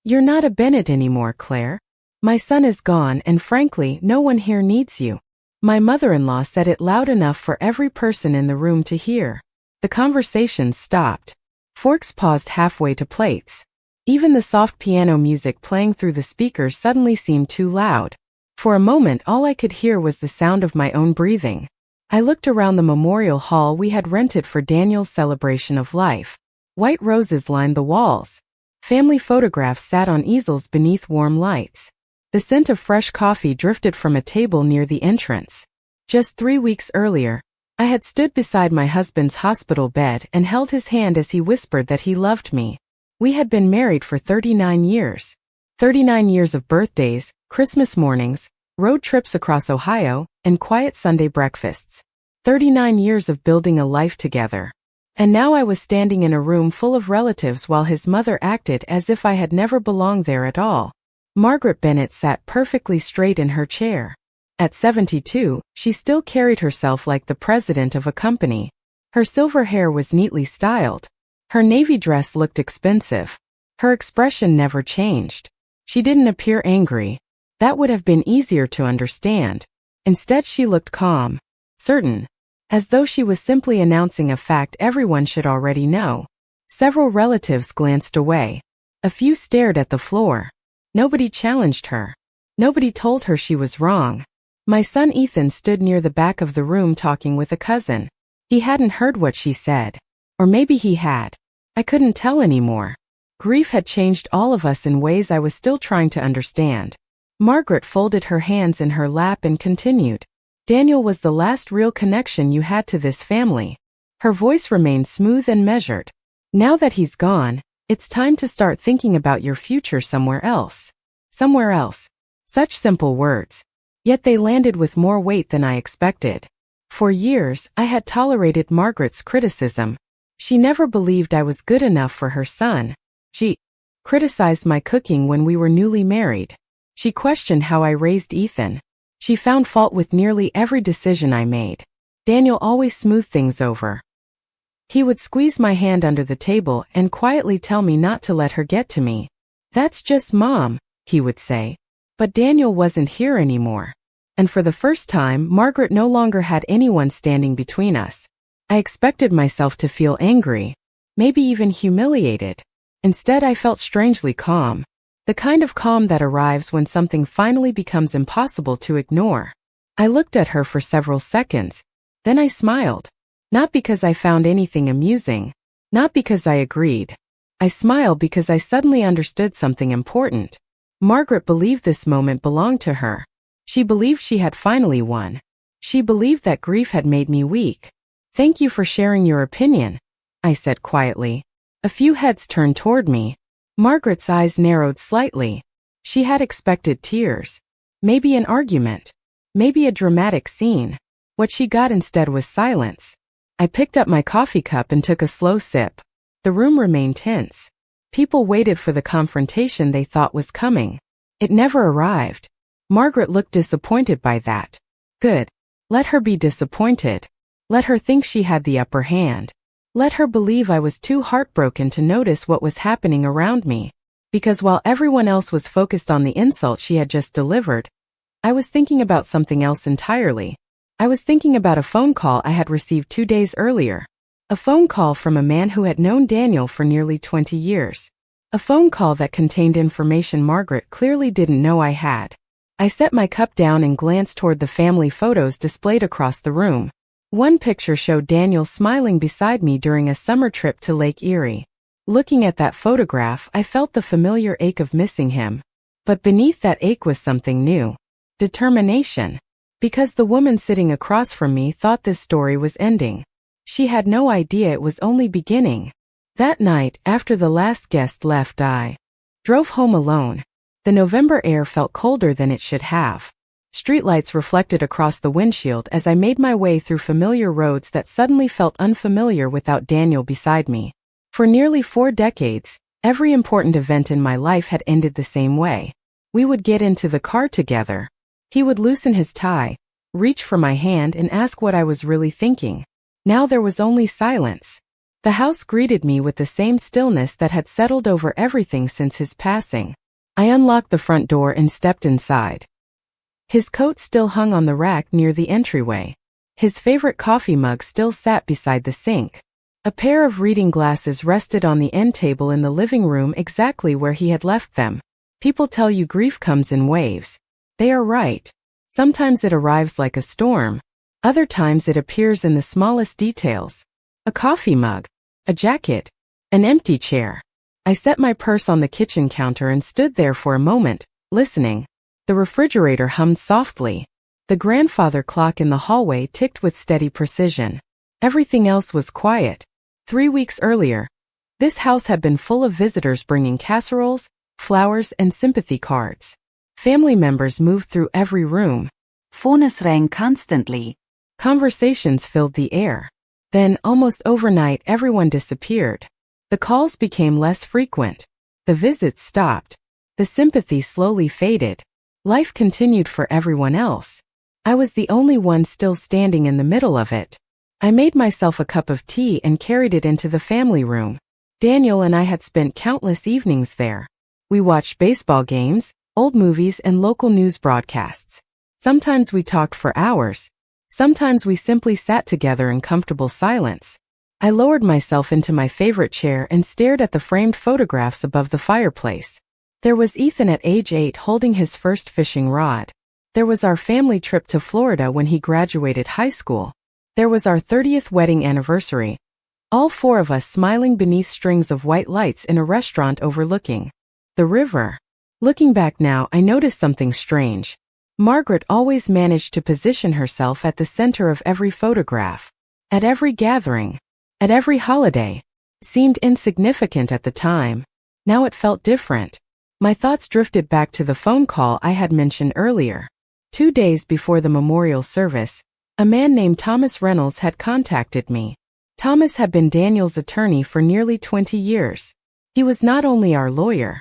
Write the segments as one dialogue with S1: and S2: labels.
S1: "You're not a Bennett anymore, Claire. My son is gone and frankly, no one here needs you." My mother-in-law said it loud enough for every person in the room to hear. The conversation stopped. Forks paused halfway to plates. Even the soft piano music playing through the speakers suddenly seemed too loud. For a moment all I could hear was the sound of my own breathing. I looked around the memorial hall we had rented for Daniel's celebration of life. White roses lined the walls. Family photographs sat on easels beneath warm lights. The scent of fresh coffee drifted from a table near the entrance. Just 3 weeks earlier, I had stood beside my husband's hospital bed and held his hand as he whispered that he loved me. We had been married for 39 years. 39 years of birthdays, Christmas mornings, road trips across Ohio, and quiet Sunday breakfasts. 39 years of building a life together. And now I was standing in a room full of relatives while his mother acted as if I had never belonged there at all. Margaret Bennett sat perfectly straight in her chair. At 72, she still carried herself like the president of a company. Her silver hair was neatly styled. Her navy dress looked expensive. Her expression never changed. She didn't appear angry. That would have been easier to understand. Instead, she looked calm, certain, as though she was simply announcing a fact everyone should already know. Several relatives glanced away. A few stared at the floor. Nobody challenged her. Nobody told her she was wrong. My son Ethan stood near the back of the room talking with a cousin. He hadn't heard what she said. Or maybe he had. I couldn't tell anymore. Grief had changed all of us in ways I was still trying to understand. Margaret folded her hands in her lap and continued. "Daniel was the last real connection you had to this family." Her voice remained smooth and measured. "Now that he's gone, it's time to start thinking about your future somewhere else." Somewhere else. Such simple words. Yet they landed with more weight than I expected. For years, I had tolerated Margaret's criticism. She never believed I was good enough for her son. She criticized my cooking when we were newly married. She questioned how I raised Ethan. She found fault with nearly every decision I made. Daniel always smoothed things over. He would squeeze my hand under the table and quietly tell me not to let her get to me. "That's just Mom," he would say. But Daniel wasn't here anymore. And for the first time, Margaret no longer had anyone standing between us. I expected myself to feel angry, maybe even humiliated. Instead, I felt strangely calm. The kind of calm that arrives when something finally becomes impossible to ignore. I looked at her for several seconds. Then I smiled. Not because I found anything amusing. Not because I agreed. I smiled because I suddenly understood something important. Margaret believed this moment belonged to her. She believed she had finally won. She believed that grief had made me weak. "Thank you for sharing your opinion," I said quietly. A few heads turned toward me. Margaret's eyes narrowed slightly. She had expected tears. Maybe an argument. Maybe a dramatic scene. What she got instead was silence. I picked up my coffee cup and took a slow sip. The room remained tense. People waited for the confrontation they thought was coming. It never arrived. Margaret looked disappointed by that. Good. Let her be disappointed. Let her think she had the upper hand. Let her believe I was too heartbroken to notice what was happening around me. Because while everyone else was focused on the insult she had just delivered, I was thinking about something else entirely. I was thinking about a phone call I had received 2 days earlier. A phone call from a man who had known Daniel for nearly 20 years. A phone call that contained information Margaret clearly didn't know I had. I set my cup down and glanced toward the family photos displayed across the room. One picture showed Daniel smiling beside me during a summer trip to Lake Erie. Looking at that photograph, I felt the familiar ache of missing him. But beneath that ache was something new. Determination. Because the woman sitting across from me thought this story was ending. She had no idea it was only beginning. That night, after the last guest left, I drove home alone. The November air felt colder than it should have. Streetlights reflected across the windshield as I made my way through familiar roads that suddenly felt unfamiliar without Daniel beside me. For nearly 4 decades, every important event in my life had ended the same way. We would get into the car together. He would loosen his tie, reach for my hand and ask what I was really thinking. Now there was only silence. The house greeted me with the same stillness that had settled over everything since his passing. I unlocked the front door and stepped inside. His coat still hung on the rack near the entryway. His favorite coffee mug still sat beside the sink. A pair of reading glasses rested on the end table in the living room exactly where he had left them. People tell you grief comes in waves. They are right. Sometimes it arrives like a storm. Other times it appears in the smallest details. A coffee mug, a jacket, an empty chair. I set my purse on the kitchen counter and stood there for a moment, listening. The refrigerator hummed softly. The grandfather clock in the hallway ticked with steady precision. Everything else was quiet. 3 weeks earlier, this house had been full of visitors bringing casseroles, flowers, and sympathy cards. Family members moved through every room.
S2: Phones rang constantly.
S1: Conversations filled the air. Then, almost overnight, everyone disappeared. The calls became less frequent. The visits stopped. The sympathy slowly faded. Life continued for everyone else. I was the only one still standing in the middle of it. I made myself a cup of tea and carried it into the family room. Daniel and I had spent countless evenings there. We watched baseball games, old movies, and local news broadcasts. Sometimes we talked for hours. Sometimes we simply sat together in comfortable silence. I lowered myself into my favorite chair and stared at the framed photographs above the fireplace. There was Ethan at age 8 holding his first fishing rod. There was our family trip to Florida when he graduated high school. There was our 30th wedding anniversary. All 4 of us smiling beneath strings of white lights in a restaurant overlooking the river. Looking back now, I noticed something strange. Margaret always managed to position herself at the center of every photograph. At every gathering. At every holiday. It seemed insignificant at the time. Now it felt different. My thoughts drifted back to the phone call I had mentioned earlier. 2 days before the memorial service, a man named Thomas Reynolds had contacted me. Thomas had been Daniel's attorney for nearly 20 years. He was not only our lawyer.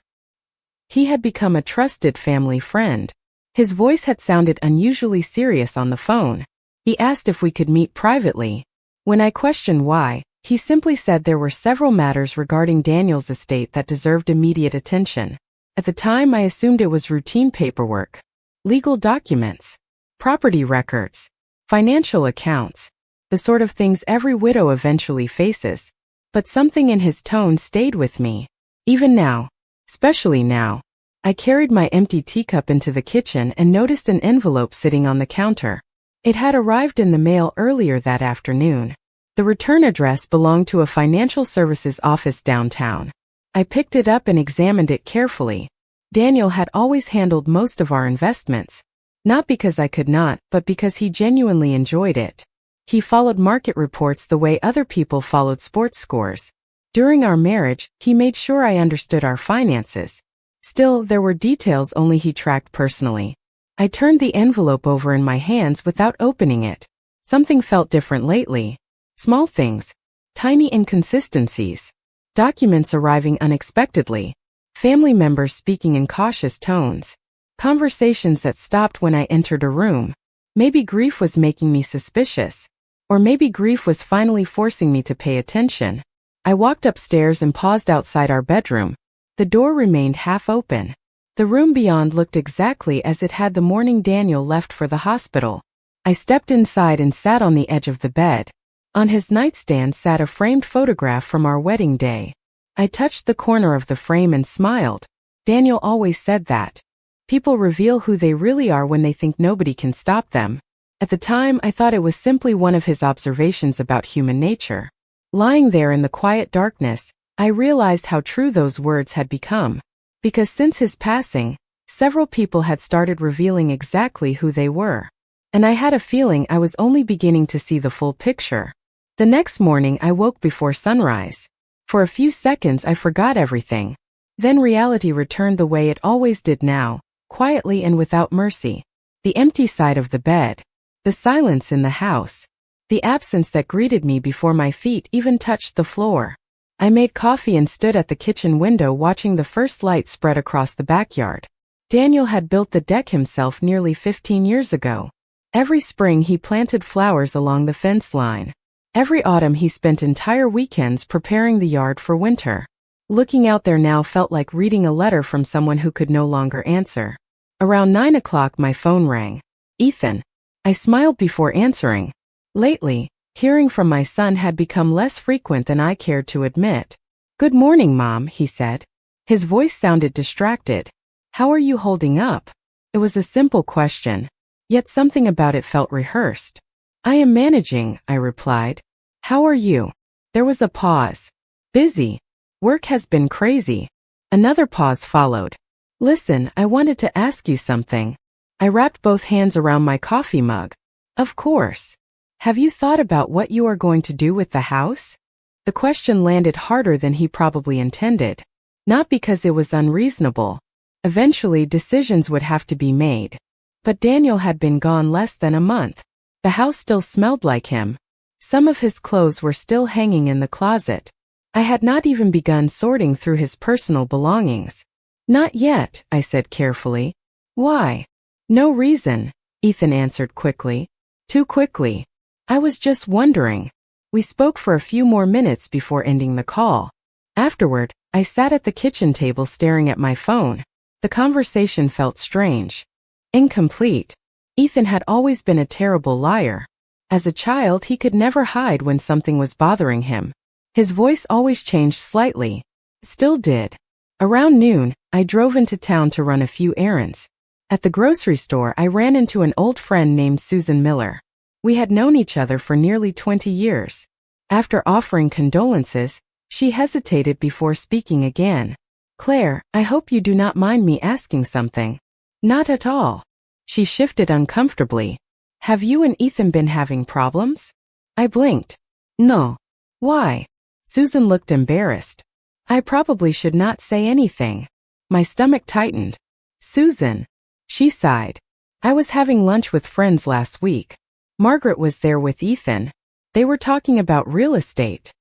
S1: He had become a trusted family friend. His voice had sounded unusually serious on the phone. He asked if we could meet privately. When I questioned why, he simply said there were several matters regarding Daniel's estate that deserved immediate attention. At the time, I assumed it was routine paperwork. Legal documents. Property records. Financial accounts. The sort of things every widow eventually faces. But something in his tone stayed with me. Even now. Especially now. I carried my empty teacup into the kitchen and noticed an envelope sitting on the counter. It had arrived in the mail earlier that afternoon. The return address belonged to a financial services office downtown. I picked it up and examined it carefully. Daniel had always handled most of our investments. Not because I could not, but because he genuinely enjoyed it. He followed market reports the way other people followed sports scores. During our marriage, he made sure I understood our finances. Still, there were details only he tracked personally. I turned the envelope over in my hands without opening it. Something felt different lately. Small things. Tiny inconsistencies. Documents arriving unexpectedly. Family members speaking in cautious tones. Conversations that stopped when I entered a room. Maybe grief was making me suspicious. Or maybe grief was finally forcing me to pay attention. I walked upstairs and paused outside our bedroom. The door remained half open. The room beyond looked exactly as it had the morning Daniel left for the hospital. I stepped inside and sat on the edge of the bed. On his nightstand sat a framed photograph from our wedding day. I touched the corner of the frame and smiled. Daniel always said that. People reveal who they really are when they think nobody can stop them. At the time, I thought it was simply one of his observations about human nature. Lying there in the quiet darkness, I realized how true those words had become. Because since his passing, several people had started revealing exactly who they were. And I had a feeling I was only beginning to see the full picture. The next morning I woke before sunrise. For a few seconds I forgot everything. Then reality returned the way it always did now, quietly and without mercy. The empty side of the bed. The silence in the house. The absence that greeted me before my feet even touched the floor. I made coffee and stood at the kitchen window watching the first light spread across the backyard. Daniel had built the deck himself nearly 15 years ago. Every spring he planted flowers along the fence line. Every autumn he spent entire weekends preparing the yard for winter. Looking out there now felt like reading a letter from someone who could no longer answer. Around 9 o'clock my phone rang. Ethan. I smiled before answering. Lately, hearing from my son had become less frequent than I cared to admit. Good morning, Mom, he said. His voice sounded distracted. How are you holding up? It was a simple question, yet something about it felt rehearsed. I am managing, I replied. How are you? There was a pause. Busy. Work has been crazy. Another pause followed. Listen, I wanted to ask you something. I wrapped both hands around my coffee mug. Of course. Have you thought about what you are going to do with the house? The question landed harder than he probably intended. Not because it was unreasonable. Eventually decisions would have to be made. But Daniel had been gone less than a month. The house still smelled like him. Some of his clothes were still hanging in the closet. I had not even begun sorting through his personal belongings. Not yet, I said carefully. Why? No reason, Ethan answered quickly. Too quickly. I was just wondering. We spoke for a few more minutes before ending the call. Afterward, I sat at the kitchen table staring at my phone. The conversation felt strange. Incomplete. Ethan had always been a terrible liar. As a child, he could never hide when something was bothering him. His voice always changed slightly. Still did. Around noon, I drove into town to run a few errands. At the grocery store, I ran into an old friend named Susan Miller. We had known each other for nearly 20 years. After offering condolences, she hesitated before speaking again. Claire, I hope you do not mind me asking something. Not at all. She shifted uncomfortably. Have you and Ethan been having problems? I blinked. No. Why? Susan looked embarrassed. I probably should not say anything. My stomach tightened. Susan. She sighed. I was having lunch with friends last week. Margaret was there with Ethan. They were talking about real estate.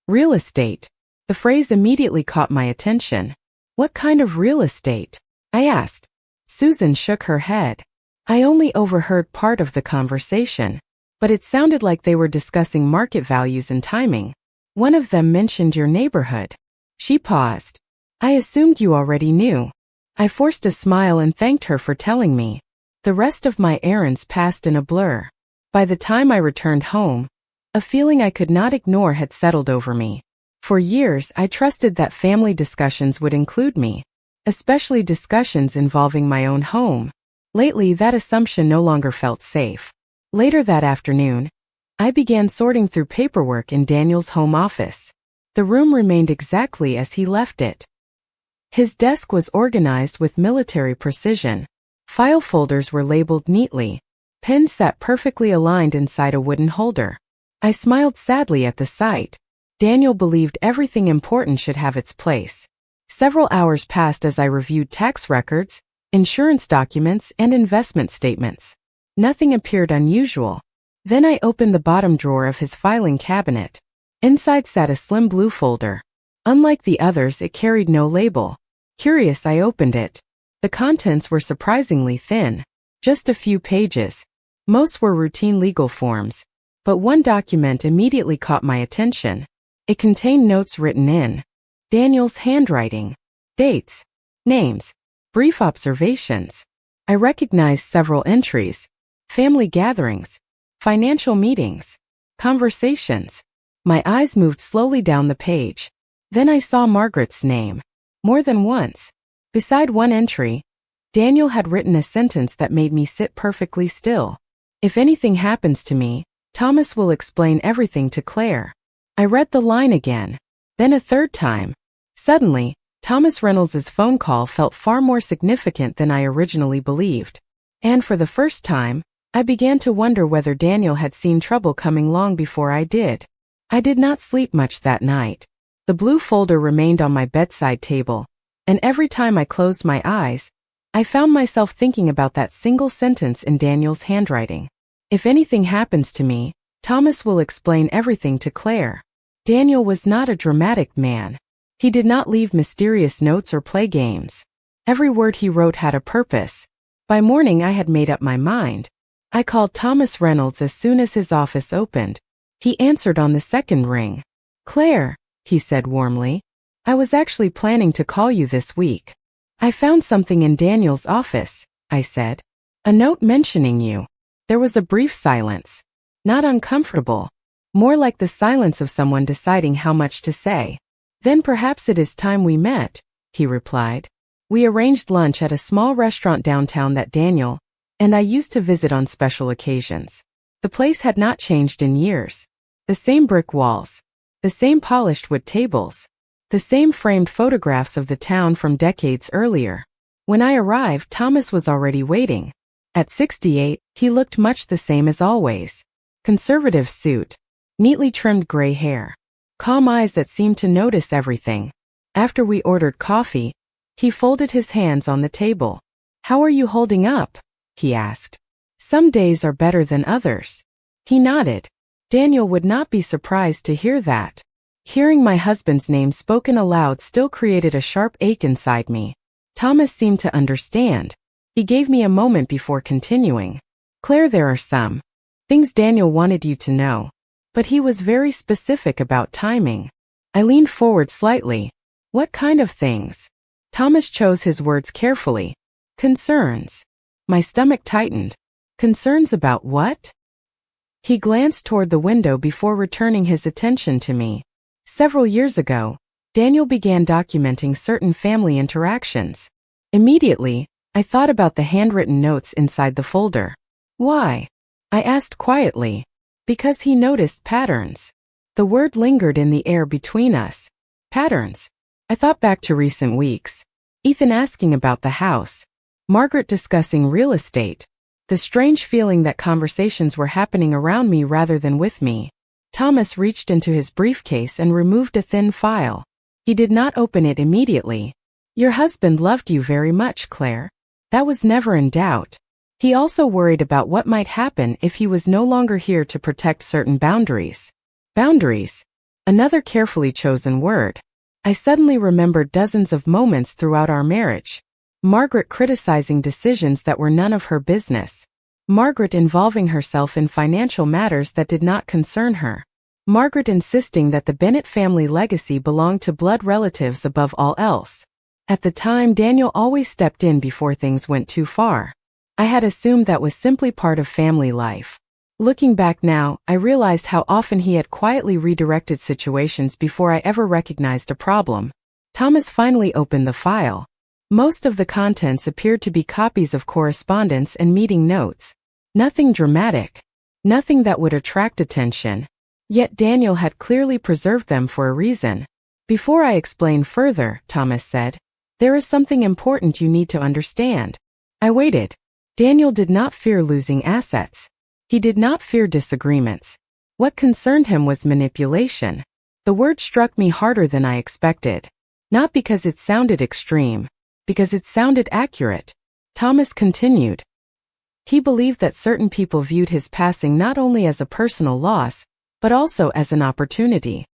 S1: Real estate. The phrase immediately caught my attention. What kind of real estate? I asked. Susan shook her head. I only overheard part of the conversation, but it sounded like they were discussing market values and timing. One of them mentioned your neighborhood. She paused. I assumed you already knew. I forced a smile and thanked her for telling me. The rest of my errands passed in a blur. By the time I returned home, a feeling I could not ignore had settled over me. For years, I trusted that family discussions would include me, especially discussions involving my own home. Lately, that assumption no longer felt safe. Later that afternoon, I began sorting through paperwork in Daniel's home office. The room remained exactly as he left it. His desk was organized with military precision. File folders were labeled neatly. Pens sat perfectly aligned inside a wooden holder. I smiled sadly at the sight. Daniel believed everything important should have its place. Several hours passed as I reviewed tax records, insurance documents, and investment statements. Nothing appeared unusual. Then I opened the bottom drawer of his filing cabinet. Inside sat a slim blue folder. Unlike the others, it carried no label. Curious, I opened it. The contents were surprisingly thin. Just a few pages. Most were routine legal forms. But one document immediately caught my attention. It contained notes written in Daniel's handwriting. Dates. Names. Brief observations. I recognized several entries. Family gatherings. Financial meetings. Conversations. My eyes moved slowly down the page. Then I saw Margaret's name. More than once. Beside one entry, Daniel had written a sentence that made me sit perfectly still. If anything happens to me, Thomas will explain everything to Claire. I read the line again. Then a third time. Suddenly, Thomas Reynolds's phone call felt far more significant than I originally believed. And for the first time, I began to wonder whether Daniel had seen trouble coming long before I did. I did not sleep much that night. The blue folder remained on my bedside table, and every time I closed my eyes, I found myself thinking about that single sentence in Daniel's handwriting. If anything happens to me, Thomas will explain everything to Claire. Daniel was not a dramatic man. He did not leave mysterious notes or play games. Every word he wrote had a purpose. By morning I had made up my mind. I called Thomas Reynolds as soon as his office opened. He answered on the second ring. "Claire," he said warmly, "I was actually planning to call you this week. I found something in Daniel's office," I said. "A note mentioning you." There was a brief silence. Not uncomfortable. More like the silence of someone deciding how much to say. "Then perhaps it is time we met," he replied. We arranged lunch at a small restaurant downtown that Daniel and I used to visit on special occasions. The place had not changed in years. The same brick walls. The same polished wood tables. The same framed photographs of the town from decades earlier. When I arrived, Thomas was already waiting. At 68, he looked much the same as always. Conservative suit. Neatly trimmed gray hair. Calm eyes that seemed to notice everything. After we ordered coffee, he folded his hands on the table. "How are you holding up?" he asked. "Some days are better than others." He nodded. Daniel would not be surprised to hear that. Hearing my husband's name spoken aloud still created a sharp ache inside me. Thomas seemed to understand. He gave me a moment before continuing. "Claire, there are some things Daniel wanted you to know. But he was very specific about timing." I leaned forward slightly. "What kind of things?" Thomas chose his words carefully. "Concerns." My stomach tightened. "Concerns about what?" He glanced toward the window before returning his attention to me. Several years ago, Daniel began documenting certain family interactions. Immediately, I thought about the handwritten notes inside the folder. "Why?" I asked quietly. "Because he noticed patterns." The word lingered in the air between us. Patterns. I thought back to recent weeks. Ethan asking about the house. Margaret discussing real estate. The strange feeling that conversations were happening around me rather than with me. Thomas reached into his briefcase and removed a thin file. He did not open it immediately. "Your husband loved you very much, Claire. That was never in doubt. He also worried about what might happen if he was no longer here to protect certain boundaries." Boundaries. Another carefully chosen word. I suddenly remembered dozens of moments throughout our marriage. Margaret criticizing decisions that were none of her business. Margaret involving herself in financial matters that did not concern her. Margaret insisting that the Bennett family legacy belonged to blood relatives above all else. At the time, Daniel always stepped in before things went too far. I had assumed that was simply part of family life. Looking back now, I realized how often he had quietly redirected situations before I ever recognized a problem. Thomas finally opened the file. Most of the contents appeared to be copies of correspondence and meeting notes. Nothing dramatic. Nothing that would attract attention. Yet Daniel had clearly preserved them for a reason. "Before I explain further," Thomas said, "there is something important you need to understand." I waited. Daniel did not fear losing assets. He did not fear disagreements. What concerned him was manipulation. The word struck me harder than I expected. Not because it sounded extreme. Because it sounded accurate. Thomas continued. He believed that certain people viewed his passing not only as a personal loss, but also as an opportunity.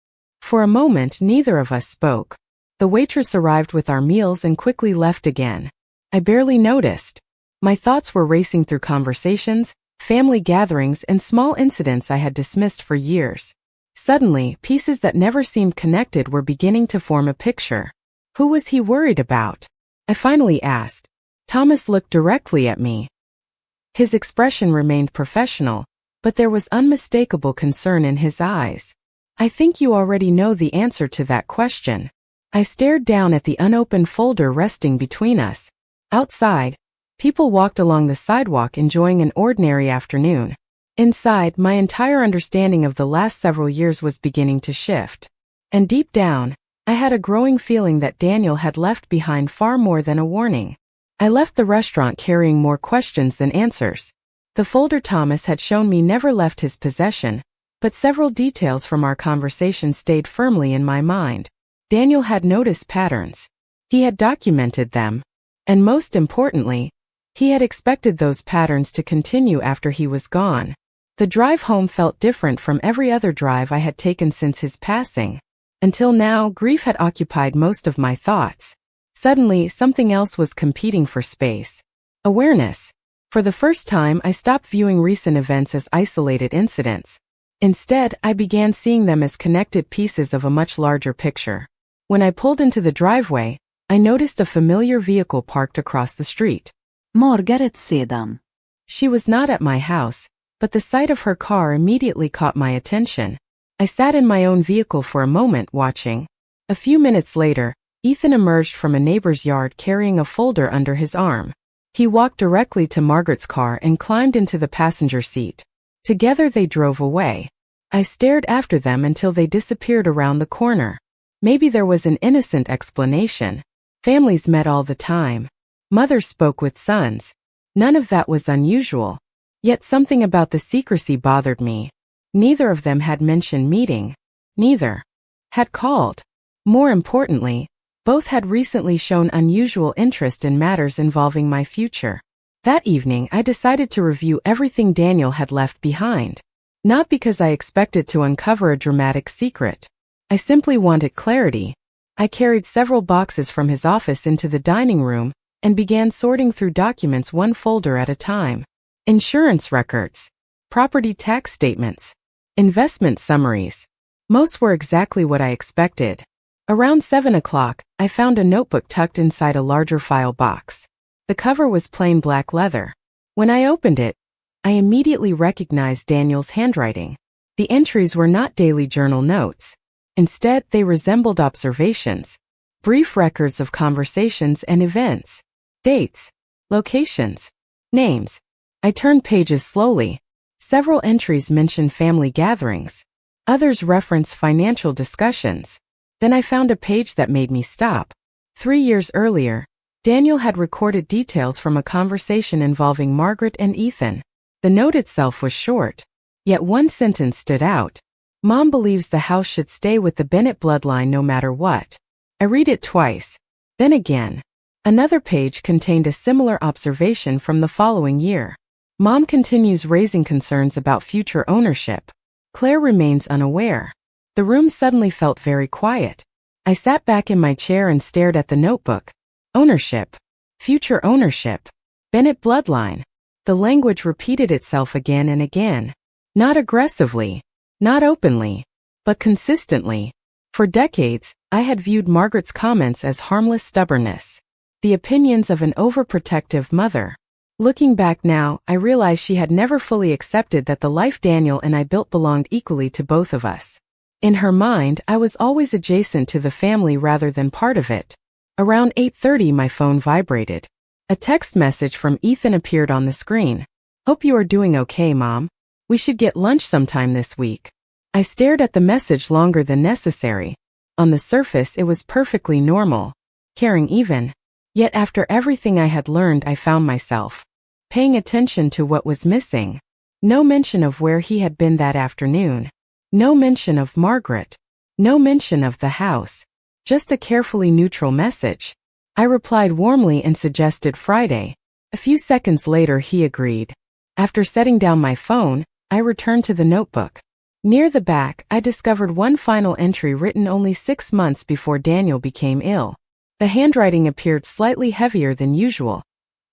S1: For a moment, neither of us spoke. The waitress arrived with our meals and quickly left again. I barely noticed. My thoughts were racing through conversations, family gatherings, and small incidents I had dismissed for years. Suddenly, pieces that never seemed connected were beginning to form a picture. Who was he worried about? I finally asked. Thomas looked directly at me. His expression remained professional, but there was unmistakable concern in his eyes. "I think you already know the answer to that question." I stared down at the unopened folder resting between us. Outside, people walked along the sidewalk enjoying an ordinary afternoon. Inside, my entire understanding of the last several years was beginning to shift. And deep down, I had a growing feeling that Daniel had left behind far more than a warning. I left the restaurant carrying more questions than answers. The folder Thomas had shown me never left his possession, but several details from our conversation stayed firmly in my mind. Daniel had noticed patterns. He had documented them. And most importantly, he had expected those patterns to continue after he was gone. The drive home felt different from every other drive I had taken since his passing. Until now, grief had occupied most of my thoughts. Suddenly, something else was competing for space. Awareness. For the first time, I stopped viewing recent events as isolated incidents. Instead, I began seeing them as connected pieces of a much larger picture. When I pulled into the driveway, I noticed a familiar vehicle parked across the street.
S2: Margaret sedan.
S1: She was not at my house, but the sight of her car immediately caught my attention. I sat in my own vehicle for a moment watching. A few minutes later, Ethan emerged from a neighbor's yard carrying a folder under his arm. He walked directly to Margaret's car and climbed into the passenger seat. Together they drove away. I stared after them until they disappeared around the corner. Maybe there was an innocent explanation. Families met all the time. Mothers spoke with sons. None of that was unusual. Yet something about the secrecy bothered me. Neither of them had mentioned meeting. Neither had called. More importantly, both had recently shown unusual interest in matters involving my future. That evening, I decided to review everything Daniel had left behind. Not because I expected to uncover a dramatic secret. I simply wanted clarity. I carried several boxes from his office into the dining room and began sorting through documents one folder at a time. Insurance records, property tax statements, investment summaries. Most were exactly what I expected. Around 7 o'clock, I found a notebook tucked inside a larger file box. The cover was plain black leather. When I opened it, I immediately recognized Daniel's handwriting. The entries were not daily journal notes. Instead, they resembled observations, brief records of conversations and events, dates, locations, names. I turned pages slowly. Several entries mentioned family gatherings. Others referenced financial discussions. Then I found a page that made me stop. 3 years earlier, Daniel had recorded details from a conversation involving Margaret and Ethan. The note itself was short, yet one sentence stood out. Mom believes the house should stay with the Bennett bloodline no matter what. I read it twice, then again. Another page contained a similar observation from the following year. Mom continues raising concerns about future ownership. Claire remains unaware. The room suddenly felt very quiet. I sat back in my chair and stared at the notebook. Ownership. Future ownership. Bennett bloodline. The language repeated itself again and again. Not aggressively, not openly, but consistently. For decades, I had viewed Margaret's comments as harmless stubbornness. The opinions of an overprotective mother. Looking back now, I realized she had never fully accepted that the life Daniel and I built belonged equally to both of us. In her mind, I was always adjacent to the family rather than part of it. Around 8:30, my phone vibrated. A text message from Ethan appeared on the screen. "Hope you are doing okay, Mom. We should get lunch sometime this week." I stared at the message longer than necessary. On the surface, it was perfectly normal. Caring even. Yet after everything I had learned, I found myself paying attention to what was missing. No mention of where he had been that afternoon. No mention of Margaret. No mention of the house. Just a carefully neutral message. I replied warmly and suggested Friday. A few seconds later, he agreed. After setting down my phone, I returned to the notebook. Near the back, I discovered one final entry written only 6 months before Daniel became ill. The handwriting appeared slightly heavier than usual,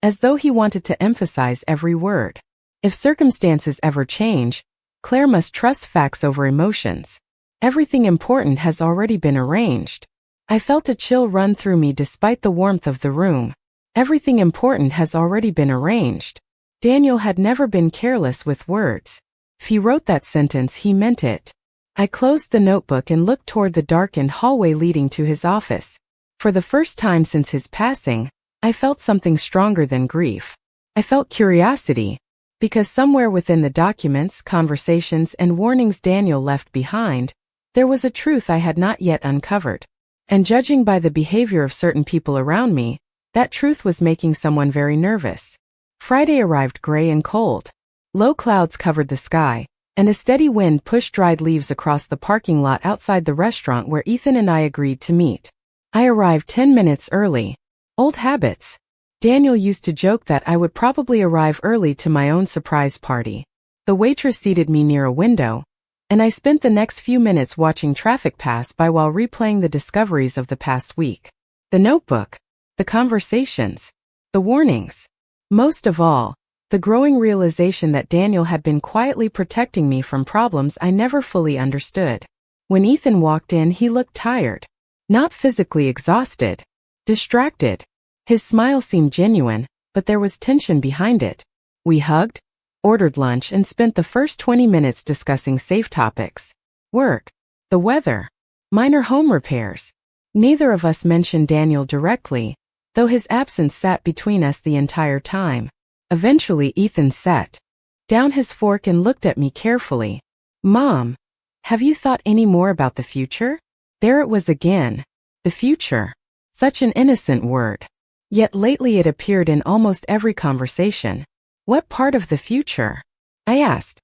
S1: as though he wanted to emphasize every word. If circumstances ever change, Claire must trust facts over emotions. Everything important has already been arranged. I felt a chill run through me despite the warmth of the room. Everything important has already been arranged. Daniel had never been careless with words. If he wrote that sentence, he meant it. I closed the notebook and looked toward the darkened hallway leading to his office. For the first time since his passing, I felt something stronger than grief. I felt curiosity. Because somewhere within the documents, conversations, and warnings Daniel left behind, there was a truth I had not yet uncovered. And judging by the behavior of certain people around me, that truth was making someone very nervous. Friday arrived gray and cold. Low clouds covered the sky, and a steady wind pushed dried leaves across the parking lot outside the restaurant where Ethan and I agreed to meet. I arrived 10 minutes early. Old habits. Daniel used to joke that I would probably arrive early to my own surprise party. The waitress seated me near a window, and I spent the next few minutes watching traffic pass by while replaying the discoveries of the past week. The notebook, the conversations, the warnings. Most of all, The growing realization that Daniel had been quietly protecting me from problems I never fully understood. When Ethan walked in, he looked tired. Not physically exhausted. Distracted. His smile seemed genuine, but there was tension behind it. We hugged, ordered lunch, and spent the first 20 minutes discussing safe topics. Work. The weather. Minor home repairs. Neither of us mentioned Daniel directly, though his absence sat between us the entire time. Eventually Ethan set down his fork and looked at me carefully. "Mom, have you thought any more about the future?" There it was again. The future. Such an innocent word. Yet lately it appeared in almost every conversation. "What part of the future?" I asked.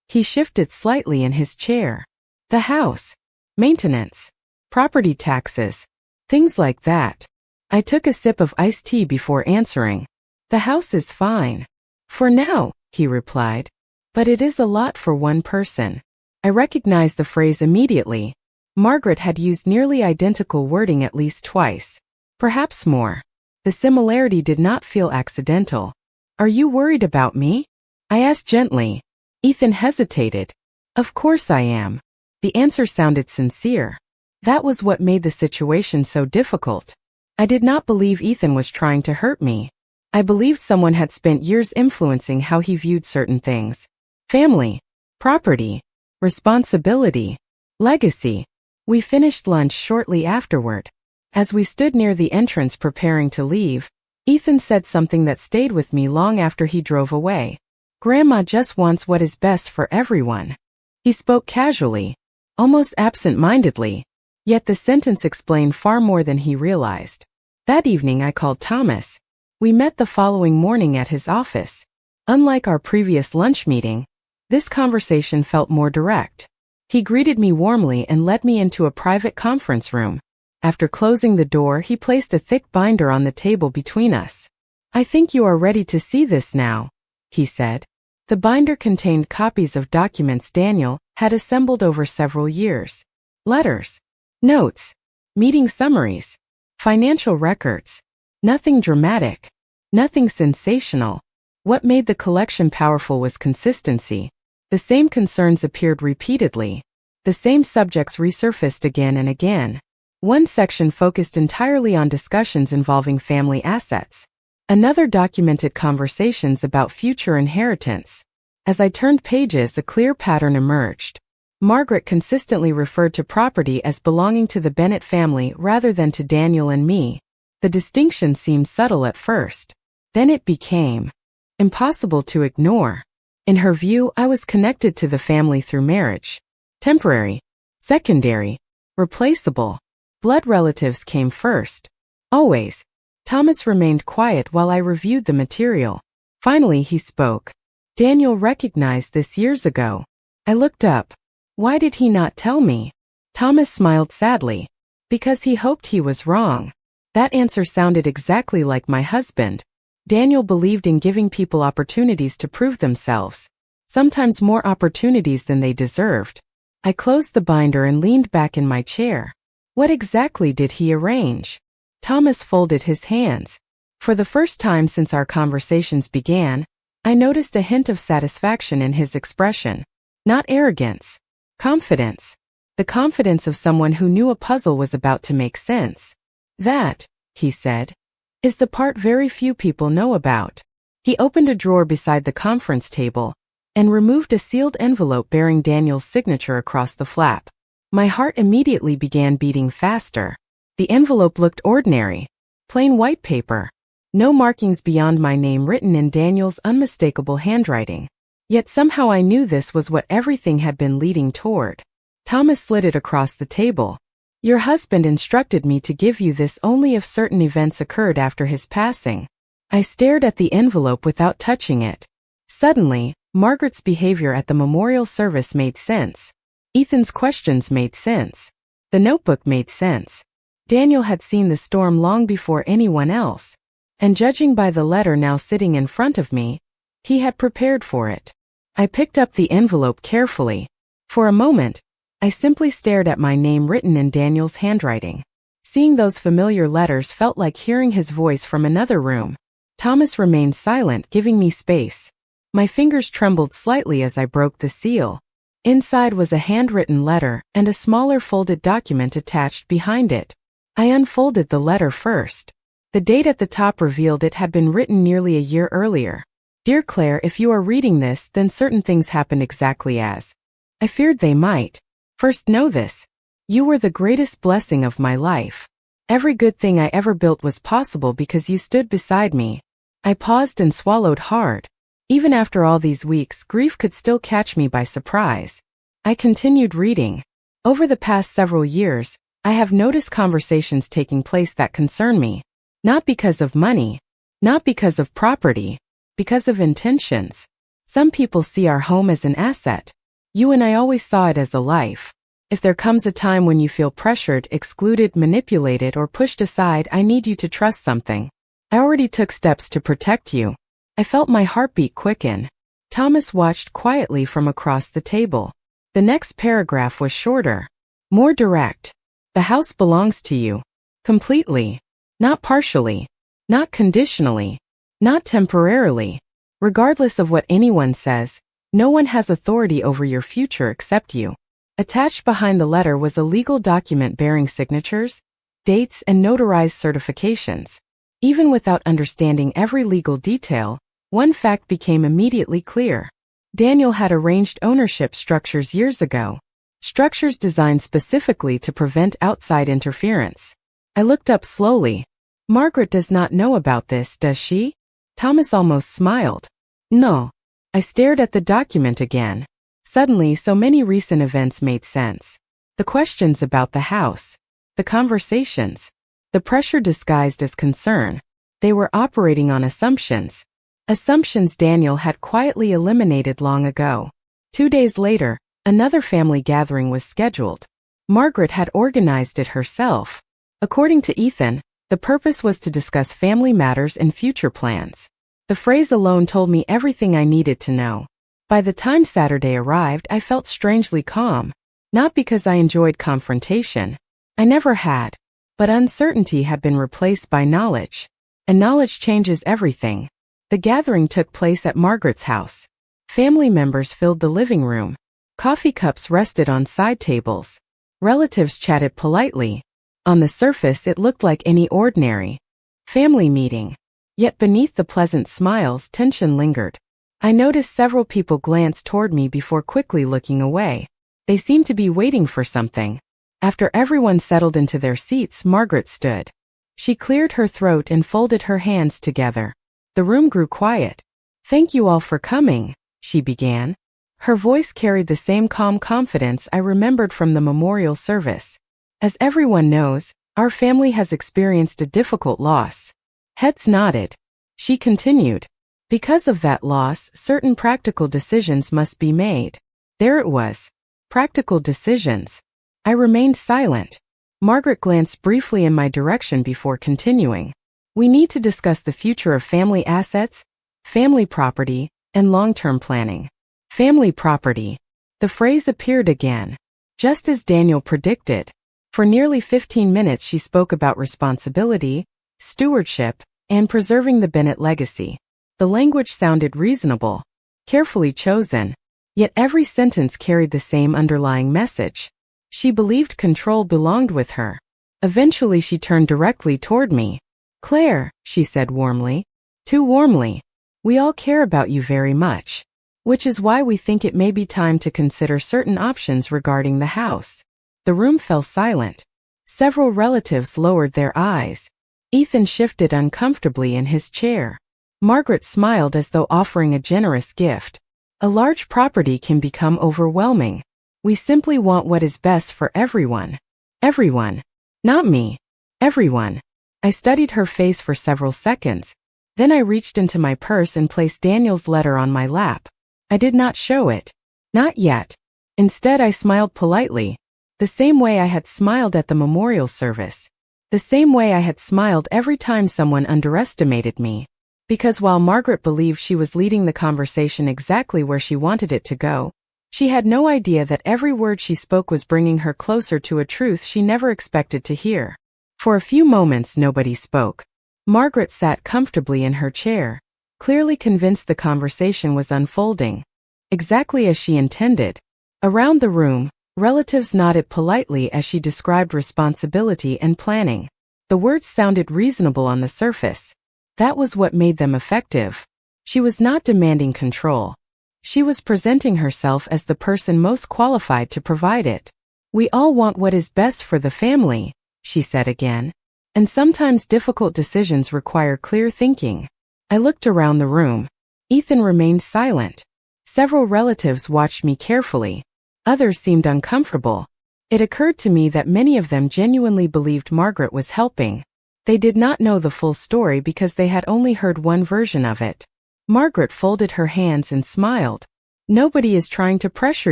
S1: He shifted slightly in his chair. "The house. Maintenance. Property taxes. Things like that." I took a sip of iced tea before answering. "The house is fine. For now," he replied. "But it is a lot for one person." I recognized the phrase immediately. Margaret had used nearly identical wording at least twice. Perhaps more. The similarity did not feel accidental. "Are you worried about me?" I asked gently. Ethan hesitated. "Of course I am." The answer sounded sincere. That was what made the situation so difficult. I did not believe Ethan was trying to hurt me. I believed someone had spent years influencing how he viewed certain things. Family, property, responsibility, legacy. We finished lunch shortly afterward. As we stood near the entrance preparing to leave, Ethan said something that stayed with me long after he drove away. "Grandma just wants what is best for everyone." He spoke casually, almost absent-mindedly, yet the sentence explained far more than he realized. That evening I called Thomas. We met the following morning at his office. Unlike our previous lunch meeting, this conversation felt more direct. He greeted me warmly and led me into a private conference room. After closing the door, he placed a thick binder on the table between us. "I think you are ready to see this now," he said. The binder contained copies of documents Daniel had assembled over several years. Letters, notes, meeting summaries, financial records. Nothing dramatic. Nothing sensational. What made the collection powerful was consistency. The same concerns appeared repeatedly. The same subjects resurfaced again and again. One section focused entirely on discussions involving family assets. Another documented conversations about future inheritance. As I turned pages, a clear pattern emerged. Margaret consistently referred to property as belonging to the Bennett family rather than to Daniel and me. The distinction seemed subtle at first. Then it became impossible to ignore. In her view, I was connected to the family through marriage. Temporary, secondary, replaceable. Blood relatives came first. Always. Thomas remained quiet while I reviewed the material. Finally he spoke. "Daniel recognized this years ago." I looked up. Why did he not tell me? Thomas smiled sadly. Because he hoped he was wrong. That answer sounded exactly like my husband. Daniel believed in giving people opportunities to prove themselves. Sometimes more opportunities than they deserved. I closed the binder and leaned back in my chair. What exactly did he arrange? Thomas folded his hands. For the first time since our conversations began, I noticed a hint of satisfaction in his expression. Not arrogance. Confidence. The confidence of someone who knew a puzzle was about to make sense. "That," he said, "is the part very few people know about." He opened a drawer beside the conference table and removed a sealed envelope bearing Daniel's signature across the flap. My heart immediately began beating faster. The envelope looked ordinary. Plain white paper. No markings beyond my name written in Daniel's unmistakable handwriting. Yet somehow I knew this was what everything had been leading toward. Thomas slid it across the table. "Your husband instructed me to give you this only if certain events occurred after his passing." I stared at the envelope without touching it. Suddenly, Margaret's behavior at the memorial service made sense. Ethan's questions made sense. The notebook made sense. Daniel had seen the storm long before anyone else. And judging by the letter now sitting in front of me, he had prepared for it. I picked up the envelope carefully. For a moment, I simply stared at my name written in Daniel's handwriting. Seeing those familiar letters felt like hearing his voice from another room. Thomas remained silent, giving me space. My fingers trembled slightly as I broke the seal. Inside was a handwritten letter and a smaller folded document attached behind it. I unfolded the letter first. The date at the top revealed it had been written nearly a year earlier. Dear Claire, if you are reading this, then certain things happened exactly as I feared they might. First, know this. You were the greatest blessing of my life. Every good thing I ever built was possible because you stood beside me. I paused and swallowed hard. Even after all these weeks, grief could still catch me by surprise. I continued reading. Over the past several years, I have noticed conversations taking place that concern me. Not because of money, not because of property, because of intentions. Some people see our home as an asset. You and I always saw it as a life. If there comes a time when you feel pressured, excluded, manipulated, or pushed aside, I need you to trust something. I already took steps to protect you. I felt my heartbeat quicken. Thomas watched quietly from across the table. The next paragraph was shorter, more direct. The house belongs to you. Completely. Not partially. Not conditionally. Not temporarily. Regardless of what anyone says, no one has authority over your future except you. Attached behind the letter was a legal document bearing signatures, dates, and notarized certifications. Even without understanding every legal detail, one fact became immediately clear. Daniel had arranged ownership structures years ago. Structures designed specifically to prevent outside interference. I looked up slowly. Margaret does not know about this, does she? Thomas almost smiled. No. I stared at the document again. Suddenly, so many recent events made sense. The questions about the house. The conversations. The pressure disguised as concern. They were operating on assumptions. Assumptions Daniel had quietly eliminated long ago. 2 days later, another family gathering was scheduled. Margaret had organized it herself. According to Ethan, the purpose was to discuss family matters and future plans. The phrase alone told me everything I needed to know. By the time Saturday arrived, I felt strangely calm. Not because I enjoyed confrontation. I never had. But uncertainty had been replaced by knowledge. And knowledge changes everything. The gathering took place at Margaret's house. Family members filled the living room. Coffee cups rested on side tables. Relatives chatted politely. On the surface, it looked like any ordinary family meeting. Yet beneath the pleasant smiles, tension lingered. I noticed several people glance toward me before quickly looking away. They seemed to be waiting for something. After everyone settled into their seats, Margaret stood. She cleared her throat and folded her hands together. The room grew quiet. Thank you all for coming, she began. Her voice carried the same calm confidence I remembered from the memorial service. As everyone knows, our family has experienced a difficult loss. Heads nodded. She continued. Because of that loss, certain practical decisions must be made. There it was. Practical decisions. I remained silent. Margaret glanced briefly in my direction before continuing. We need to discuss the future of family assets, family property, and long-term planning. Family property. The phrase appeared again. Just as Daniel predicted. For nearly 15 minutes she spoke about responsibility, stewardship, and preserving the Bennett legacy. The language sounded reasonable, carefully chosen, yet every sentence carried the same underlying message. She believed control belonged with her. Eventually she turned directly toward me. Claire, she said warmly. Too warmly. We all care about you very much. Which is why we think it may be time to consider certain options regarding the house. The room fell silent. Several relatives lowered their eyes. Ethan shifted uncomfortably in his chair. Margaret smiled as though offering a generous gift. A large property can become overwhelming. We simply want what is best for everyone. Everyone. Not me. Everyone. I studied her face for several seconds. Then I reached into my purse and placed Daniel's letter on my lap. I did not show it. Not yet. Instead, I smiled politely. The same way I had smiled at the memorial service. The same way I had smiled every time someone underestimated me. Because while Margaret believed she was leading the conversation exactly where she wanted it to go, she had no idea that every word she spoke was bringing her closer to a truth she never expected to hear. For a few moments nobody spoke. Margaret sat comfortably in her chair, clearly convinced the conversation was unfolding exactly as she intended. Around the room, relatives nodded politely as she described responsibility and planning. The words sounded reasonable on the surface. That was what made them effective. She was not demanding control. She was presenting herself as the person most qualified to provide it. "We all want what is best for the family," she said again. "And sometimes difficult decisions require clear thinking." I looked around the room. Ethan remained silent. Several relatives watched me carefully. Others seemed uncomfortable. It occurred to me that many of them genuinely believed Margaret was helping. They did not know the full story because they had only heard one version of it. Margaret folded her hands and smiled. "Nobody is trying to pressure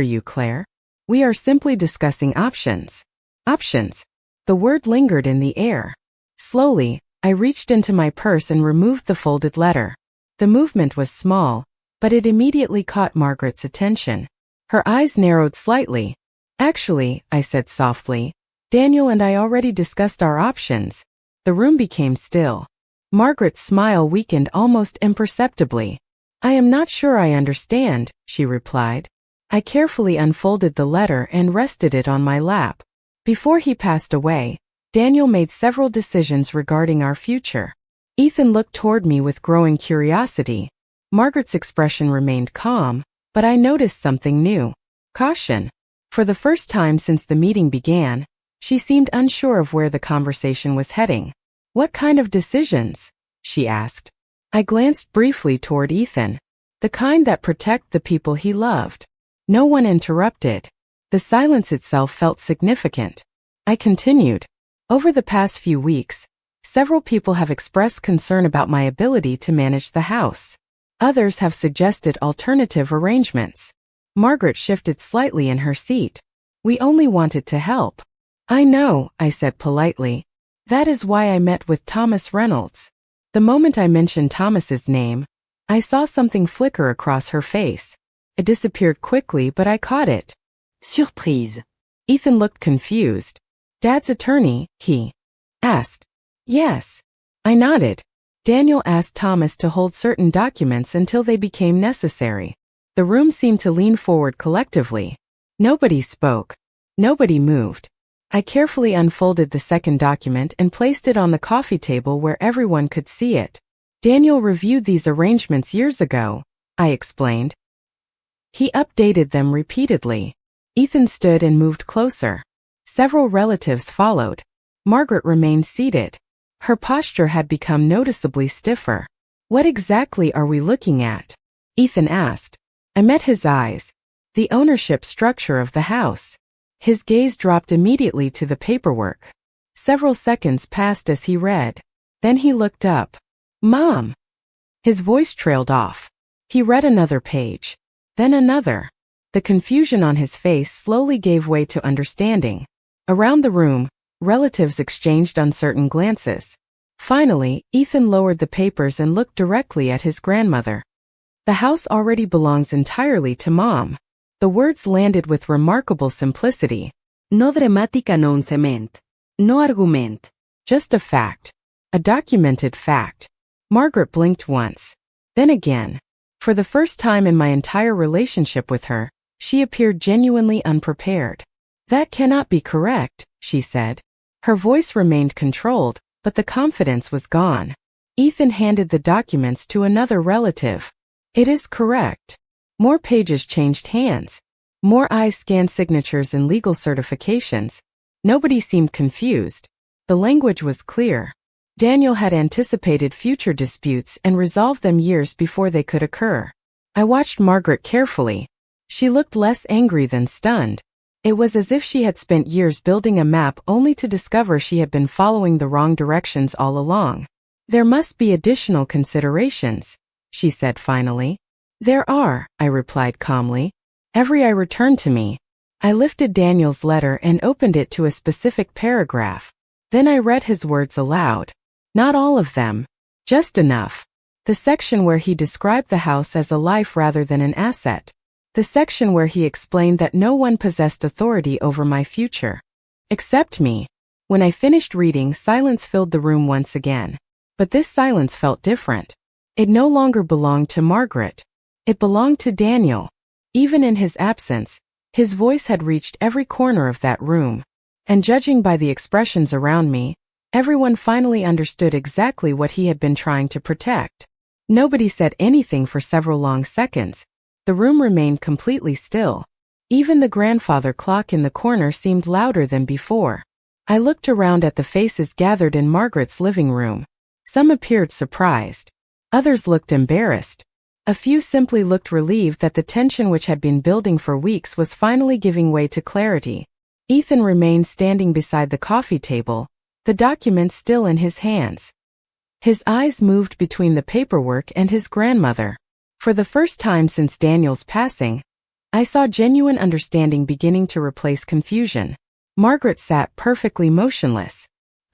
S1: you, Claire. We are simply discussing options." Options. The word lingered in the air. Slowly, I reached into my purse and removed the folded letter. The movement was small, but it immediately caught Margaret's attention. Her eyes narrowed slightly. "Actually," I said softly, "Daniel and I already discussed our options." The room became still. Margaret's smile weakened almost imperceptibly. "I am not sure I understand," she replied. I carefully unfolded the letter and rested it on my lap. Before he passed away, Daniel made several decisions regarding our future. Ethan looked toward me with growing curiosity. Margaret's expression remained calm, but I noticed something new. Caution. For the first time since the meeting began, she seemed unsure of where the conversation was heading. "What kind of decisions?" she asked. I glanced briefly toward Ethan. "The kind that protect the people he loved." No one interrupted. The silence itself felt significant. I continued. "Over the past few weeks, several people have expressed concern about my ability to manage the house. Others have suggested alternative arrangements." Margaret shifted slightly in her seat. "We only wanted to help." "I know," I said politely. "That is why I met with Thomas Reynolds." The moment I mentioned Thomas's name, I saw something flicker across her face. It disappeared quickly, but I caught it.
S2: Surprise.
S1: Ethan looked confused. "Dad's attorney?" he asked. "Yes." I nodded. Daniel asked Thomas to hold certain documents until they became necessary. The room seemed to lean forward collectively. Nobody spoke. Nobody moved. I carefully unfolded the second document and placed it on the coffee table where everyone could see it. "Daniel reviewed these arrangements years ago," I explained. "He updated them repeatedly." Ethan stood and moved closer. Several relatives followed. Margaret remained seated. Her posture had become noticeably stiffer. "What exactly are we looking at?" Ethan asked. I met his eyes. The ownership structure of the house. His gaze dropped immediately to the paperwork. Several seconds passed as he read. Then he looked up. "Mom!" His voice trailed off. He read another page. Then another. The confusion on his face slowly gave way to understanding. Around the room, relatives exchanged uncertain glances. Finally, Ethan lowered the papers and looked directly at his grandmother. "The house already belongs entirely to Mom." The words landed with remarkable simplicity.
S2: No dramatica non cement. No argument.
S1: Just a fact. A documented fact. Margaret blinked once. Then again. For the first time in my entire relationship with her, she appeared genuinely unprepared. "That cannot be correct," she said. Her voice remained controlled, but the confidence was gone. Ethan handed the documents to another relative. "It is correct." More pages changed hands. More eyes scanned signatures and legal certifications. Nobody seemed confused. The language was clear. Daniel had anticipated future disputes and resolved them years before they could occur. I watched Margaret carefully. She looked less angry than stunned. It was as if she had spent years building a map only to discover she had been following the wrong directions all along. "There must be additional considerations," she said finally. "There are," I replied calmly. Every eye returned to me. I lifted Daniel's letter and opened it to a specific paragraph. Then I read his words aloud. Not all of them. Just enough. The section where he described the house as a life rather than an asset. The section where he explained that no one possessed authority over my future. Except me. When I finished reading, silence filled the room once again. But this silence felt different. It no longer belonged to Margaret. It belonged to Daniel. Even in his absence, his voice had reached every corner of that room. And judging by the expressions around me, everyone finally understood exactly what he had been trying to protect. Nobody said anything for several long seconds. The room remained completely still. Even the grandfather clock in the corner seemed louder than before. I looked around at the faces gathered in Margaret's living room. Some appeared surprised. Others looked embarrassed. A few simply looked relieved that the tension which had been building for weeks was finally giving way to clarity. Ethan remained standing beside the coffee table, the document still in his hands. His eyes moved between the paperwork and his grandmother. For the first time since Daniel's passing, I saw genuine understanding beginning to replace confusion. Margaret sat perfectly motionless.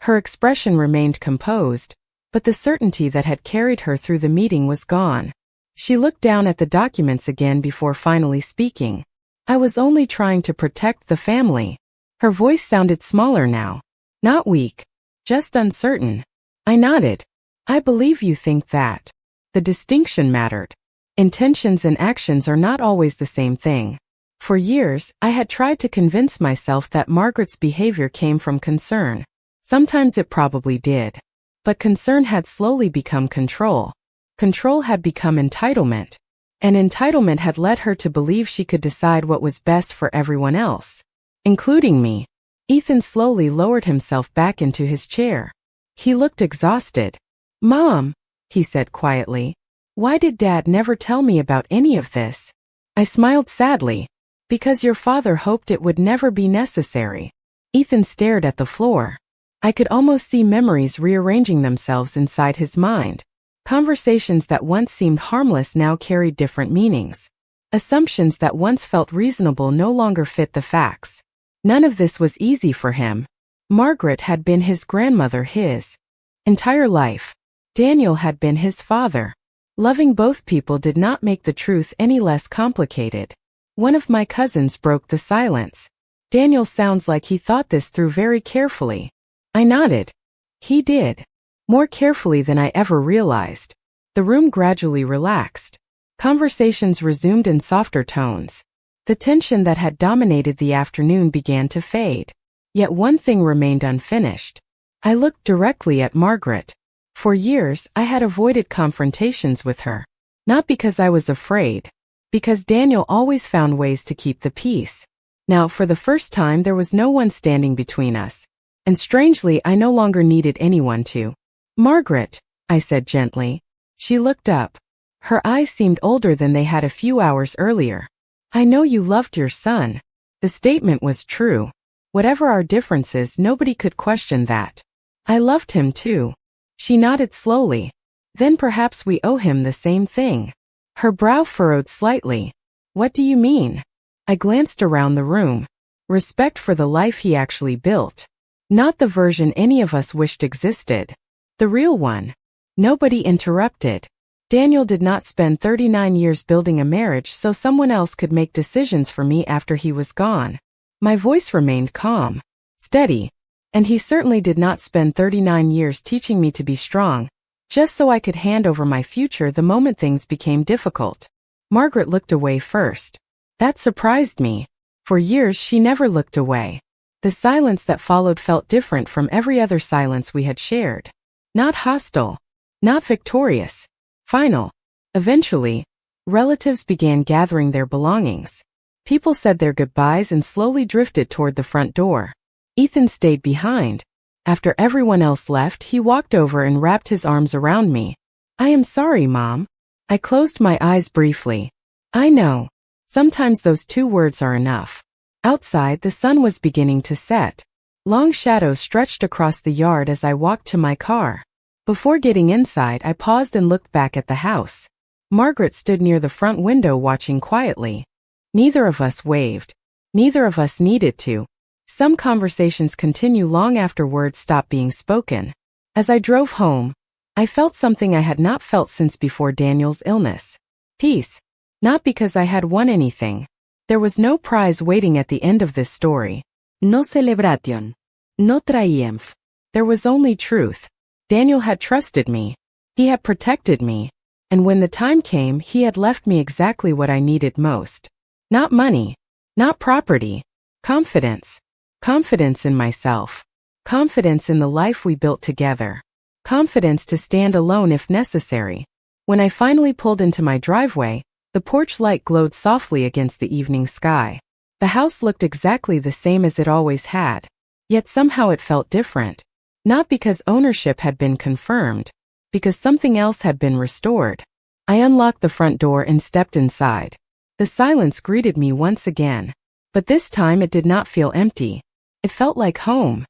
S1: Her expression remained composed, but the certainty that had carried her through the meeting was gone. She looked down at the documents again before finally speaking. I was only trying to protect the family. Her voice sounded smaller now. Not weak, just uncertain. I nodded. I believe you think that. The distinction mattered. Intentions and actions are not always the same thing. For years, I had tried to convince myself that Margaret's behavior came from concern. Sometimes it probably did. But concern had slowly become control. Control had become entitlement. And entitlement had led her to believe she could decide what was best for everyone else, including me. Ethan slowly lowered himself back into his chair. He looked exhausted. "Mom," he said quietly, "why did Dad never tell me about any of this?" I smiled sadly. "Because your father hoped it would never be necessary." Ethan stared at the floor. I could almost see memories rearranging themselves inside his mind. Conversations that once seemed harmless now carried different meanings. Assumptions that once felt reasonable no longer fit the facts. None of this was easy for him. Margaret had been his grandmother his entire life. Daniel had been his father. Loving both people did not make the truth any less complicated. One of my cousins broke the silence. "Daniel sounds like he thought this through very carefully." I nodded. He did. More carefully than I ever realized. The room gradually relaxed. Conversations resumed in softer tones. The tension that had dominated the afternoon began to fade. Yet one thing remained unfinished. I looked directly at Margaret. For years, I had avoided confrontations with her. Not because I was afraid. Because Daniel always found ways to keep the peace. Now, for the first time, there was no one standing between us. And strangely, I no longer needed anyone to. "Margaret," I said gently. She looked up. Her eyes seemed older than they had a few hours earlier. "I know you loved your son." The statement was true. Whatever our differences, nobody could question that. I loved him too. She nodded slowly. "Then perhaps we owe him the same thing." Her brow furrowed slightly. "What do you mean?" I glanced around the room. Respect for the life he actually built. Not the version any of us wished existed. The real one. Nobody interrupted. Daniel did not spend 39 years building a marriage so someone else could make decisions for me after he was gone. My voice remained calm, steady, and he certainly did not spend 39 years teaching me to be strong, just so I could hand over my future the moment things became difficult. Margaret looked away first. That surprised me. For years she never looked away. The silence that followed felt different from every other silence we had shared. Not hostile. Not victorious. Final. Eventually, relatives began gathering their belongings. People said their goodbyes and slowly drifted toward the front door. Ethan stayed behind. After everyone else left, he walked over and wrapped his arms around me. "I am sorry, Mom." I closed my eyes briefly. I know. Sometimes those two words are enough. Outside, the sun was beginning to set. Long shadows stretched across the yard as I walked to my car. Before getting inside, I paused and looked back at the house. Margaret stood near the front window watching quietly. Neither of us waved. Neither of us needed to. Some conversations continue long after words stop being spoken. As I drove home, I felt something I had not felt since before Daniel's illness. Peace. Not because I had won anything. There was no prize waiting at the end of this story.
S2: No celebration. No triumph.
S1: There was only truth. Daniel had trusted me. He had protected me. And when the time came, he had left me exactly what I needed most. Not money. Not property. Confidence. Confidence in myself. Confidence in the life we built together. Confidence to stand alone if necessary. When I finally pulled into my driveway, the porch light glowed softly against the evening sky. The house looked exactly the same as it always had. Yet somehow it felt different. Not because ownership had been confirmed, because something else had been restored. I unlocked the front door and stepped inside. The silence greeted me once again. But this time it did not feel empty. It felt like home.